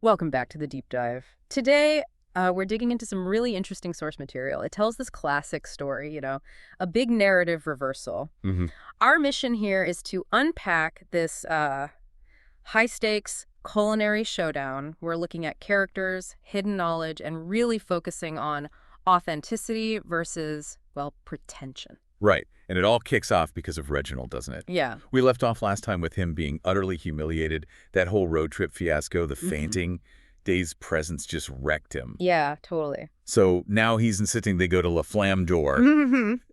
Welcome back to the deep dive. Today, we're digging into some really interesting source material. It tells this classic story, a big narrative reversal. hmm Our mission here is to unpack this high-stakes culinary showdown. We're looking at characters, hidden knowledge, and really focusing on authenticity versus, well, pretension. Right. And it all kicks off because of Reginald, doesn't it? Yeah. We left off last time with him being utterly humiliated. That whole road trip fiasco, the fainting, Dave's presence just wrecked him. Yeah, totally. So now he's insisting they go to La Flamme d'Or,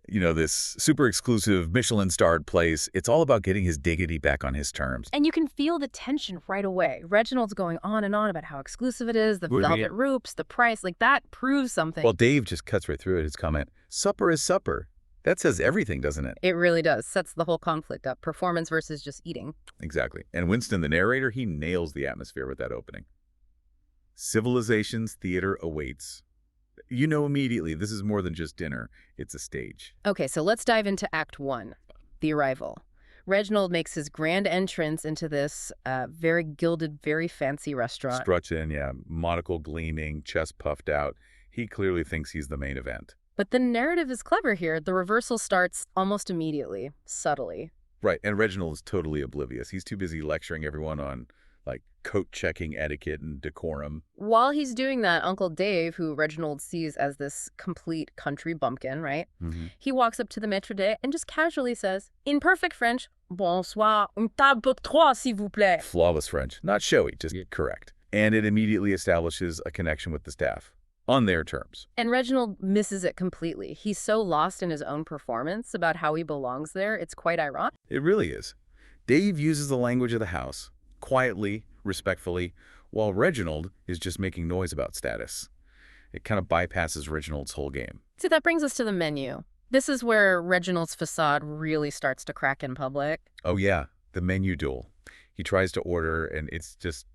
this super exclusive Michelin-starred place. It's all about getting his dignity back on his terms. And you can feel the tension right away. Reginald's going on and on about how exclusive it is, the velvet ropes, the price. Like, that proves something. Well, Dave just cuts right through it. His comment, supper is supper. That says everything, doesn't it? It really does. Sets the whole conflict up. Performance versus just eating. Exactly. And Winston, the narrator, he nails the atmosphere with that opening. Civilization's theater awaits. You know immediately this is more than just dinner. It's a stage. Okay, so let's dive into Act 1, the arrival. Reginald makes his grand entrance into this very gilded, very fancy restaurant. Struts in, yeah, monocle gleaming, chest puffed out. He clearly thinks he's the main event. But the narrative is clever here. The reversal starts almost immediately, subtly. Right, and Reginald is totally oblivious. He's too busy lecturing everyone on, coat-checking etiquette and decorum. While he's doing that, Uncle Dave, who Reginald sees as this complete country bumpkin, right? He walks up to the maître d' and just casually says, in perfect French, bonsoir, une table pour trois, s'il vous plaît. Flawless French. Not showy, just correct. And it immediately establishes a connection with the staff. On their terms. And Reginald misses it completely. He's so lost in his own performance about how he belongs there, it's quite ironic. It really is. Dave uses the language of the house, quietly, respectfully, while Reginald is just making noise about status. It kind of bypasses Reginald's whole game. See, that brings us to the menu. This is where Reginald's facade really starts to crack in public. Oh yeah, the menu duel. He tries to order and it's just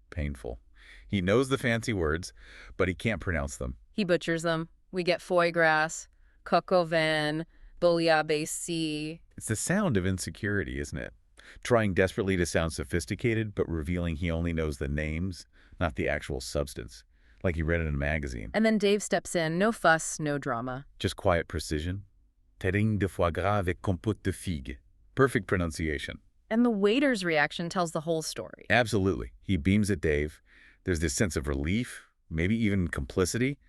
painful. He knows the fancy words, but he can't pronounce them. He butchers them. We get foie gras, coq au vin, bouillabaisse. It's the sound of insecurity, isn't it? Trying desperately to sound sophisticated, but revealing he only knows the names, not the actual substance, like he read it in a magazine. And then Dave steps in. No fuss, no drama. Just quiet precision. Terrine de foie gras avec compote de figue. Perfect pronunciation. And the waiter's reaction tells the whole story. Absolutely. He beams at Dave. There's this sense of relief, maybe even complicity,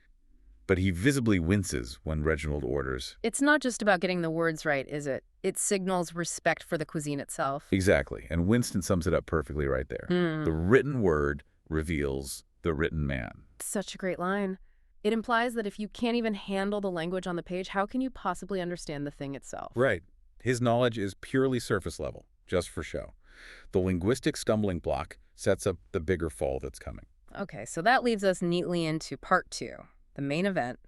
but he visibly winces when Reginald orders. It's not just about getting the words right, is it? It signals respect for the cuisine itself. Exactly, and Winston sums it up perfectly right there. The written word reveals the written man. Such a great line. It implies that if you can't even handle the language on the page, how can you possibly understand the thing itself? Right. His knowledge is purely surface level, just for show. The linguistic stumbling block sets up the bigger fall that's coming. Okay, so that leads us neatly into part 2, the main event,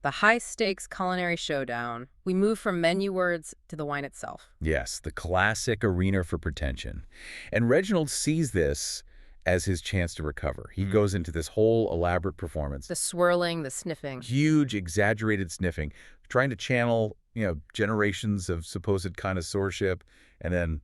the high-stakes culinary showdown. We move from menu words to the wine itself. Yes, the classic arena for pretension. And Reginald sees this as his chance to recover. He goes into this whole elaborate performance. The swirling, the sniffing. Huge, exaggerated sniffing, trying to channel, generations of supposed connoisseurship, and then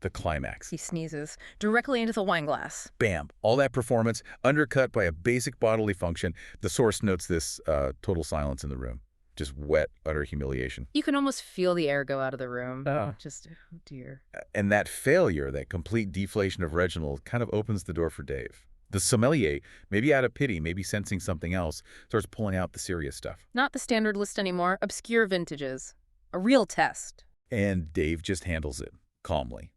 the climax. He sneezes directly into the wine glass. Bam. All that performance undercut by a basic bodily function. The source notes this total silence in the room. Just wet, utter humiliation. You can almost feel the air go out of the room. Oh. Just, oh dear. And that failure, that complete deflation of Reginald, kind of opens the door for Dave. The sommelier, maybe out of pity, maybe sensing something else, starts pulling out the serious stuff. Not the standard list anymore. Obscure vintages. A real test. And Dave just handles it calmly.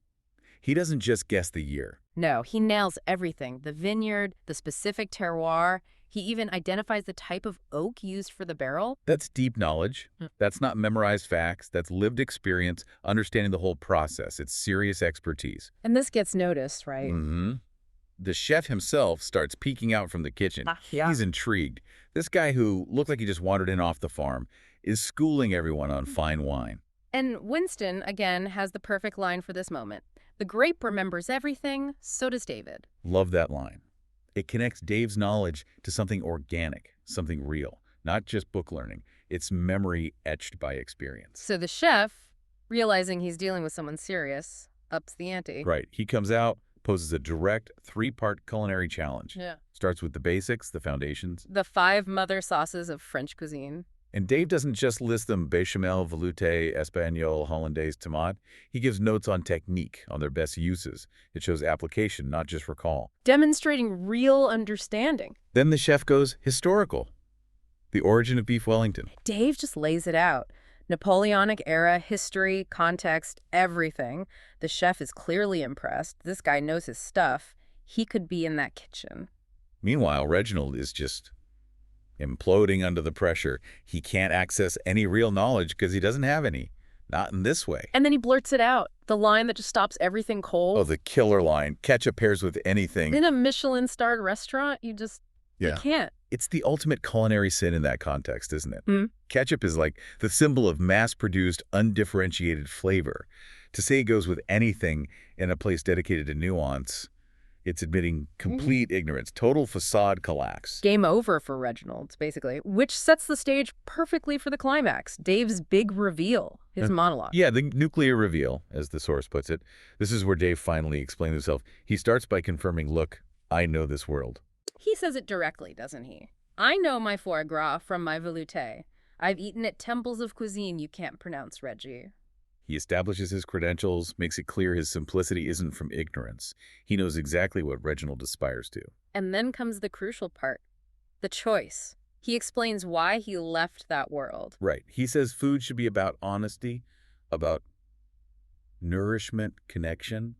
He doesn't just guess the year. No, he nails everything. The vineyard, the specific terroir. He even identifies the type of oak used for the barrel. That's deep knowledge. That's not memorized facts. That's lived experience, understanding the whole process. It's serious expertise. And this gets noticed, right? The chef himself starts peeking out from the kitchen. Yeah. He's intrigued. This guy who looked like he just wandered in off the farm is schooling everyone on fine wine. And Winston, again, has the perfect line for this moment. The grape remembers everything, so does David. Love that line. It connects Dave's knowledge to something organic, something real, not just book learning. It's memory etched by experience. So the chef, realizing he's dealing with someone serious, ups the ante. Right. He comes out, poses a direct three-part culinary challenge. Yeah. Starts with the basics, the foundations. The 5 mother sauces of French cuisine. And Dave doesn't just list them bechamel, velouté, espagnole, hollandaise, tomate. He gives notes on technique, on their best uses. It shows application, not just recall. Demonstrating real understanding. Then the chef goes historical. The origin of beef Wellington. Dave just lays it out. Napoleonic era, history, context, everything. The chef is clearly impressed. This guy knows his stuff. He could be in that kitchen. Meanwhile, Reginald is just imploding under the pressure. He can't access any real knowledge because he doesn't have any. Not in this way. And then he blurts it out. The line that just stops everything cold. Oh, the killer line. Ketchup pairs with anything. In a Michelin-starred restaurant, you can't. It's the ultimate culinary sin in that context, isn't it? Mm. Ketchup is like the symbol of mass-produced, undifferentiated flavor. To say it goes with anything in a place dedicated to nuance, it's admitting complete ignorance, total facade collapse. Game over for Reginald, basically, which sets the stage perfectly for the climax, Dave's big reveal, his monologue. Yeah, the nuclear reveal, as the source puts it. This is where Dave finally explains himself. He starts by confirming, look, I know this world. He says it directly, doesn't he? I know my foie gras from my velouté. I've eaten at temples of cuisine you can't pronounce, Reggie. He establishes his credentials, makes it clear his simplicity isn't from ignorance. He knows exactly what Reginald aspires to. And then comes the crucial part, the choice. He explains why he left that world. Right. He says food should be about honesty, about nourishment, connection,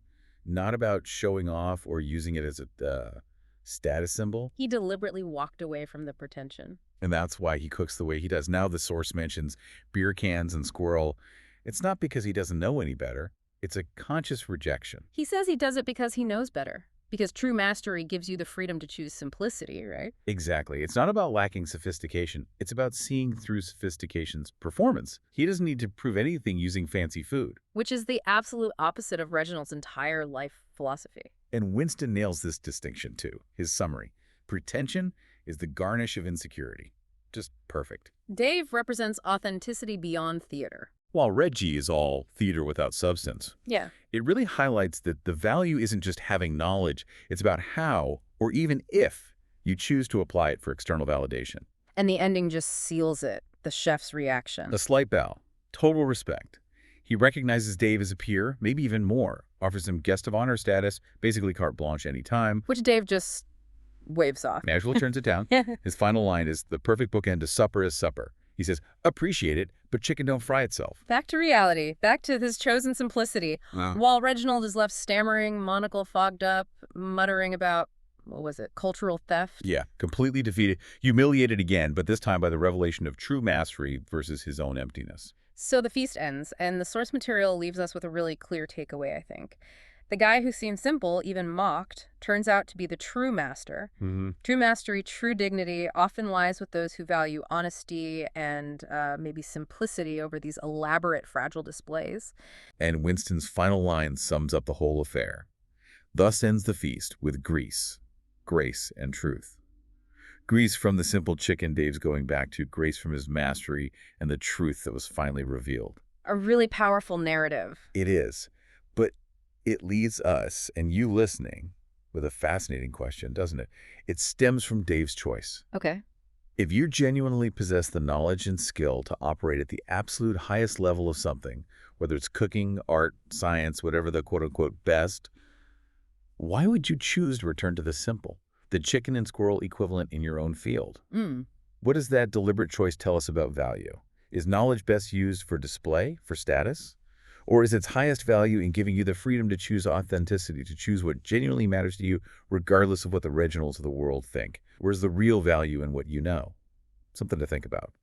not about showing off or using it as a status symbol. He deliberately walked away from the pretension. And that's why he cooks the way he does. Now the source mentions beer cans and squirrel. It's not because he doesn't know any better. It's a conscious rejection. He says he does it because he knows better. Because true mastery gives you the freedom to choose simplicity, right? Exactly. It's not about lacking sophistication. It's about seeing through sophistication's performance. He doesn't need to prove anything using fancy food. Which is the absolute opposite of Reginald's entire life philosophy. And Winston nails this distinction too. His summary. Pretension is the garnish of insecurity. Just perfect. Dave represents authenticity beyond theater. While Reggie is all theater without substance. Yeah. It really highlights that the value isn't just having knowledge. It's about how, or even if, you choose to apply it for external validation. And the ending just seals it, the chef's reaction. A slight bow. Total respect. He recognizes Dave as a peer, maybe even more. Offers him guest of honor status, basically carte blanche anytime. Which Dave just waves off. Casually turns it down. His final line is, the perfect bookend to supper is supper. He says, appreciate it, but chicken don't fry itself. Back to reality, back to his chosen simplicity. Wow. While Reginald is left stammering, monocle fogged up, muttering about, what was it, cultural theft? Yeah, completely defeated, humiliated again, but this time by the revelation of true mastery versus his own emptiness. So the feast ends, and the source material leaves us with a really clear takeaway, I think. The guy who seemed simple, even mocked, turns out to be the true master. True mastery, true dignity often lies with those who value honesty and maybe simplicity over these elaborate, fragile displays. And Winston's final line sums up the whole affair. Thus ends the feast with grease, grace, and truth. Grease from the simple chicken Dave's going back to, grace from his mastery, and the truth that was finally revealed. A really powerful narrative. It is. But it leaves us, and you listening, with a fascinating question, doesn't it? It stems from Dave's choice. Okay. If you genuinely possess the knowledge and skill to operate at the absolute highest level of something, whether it's cooking, art, science, whatever the quote-unquote best, why would you choose to return to the simple, the chicken and squirrel equivalent in your own field? What does that deliberate choice tell us about value? Is knowledge best used for display, for status? Or is its highest value in giving you the freedom to choose authenticity, to choose what genuinely matters to you, regardless of what the Reginalds of the world think? Where's the real value in what you know? Something to think about.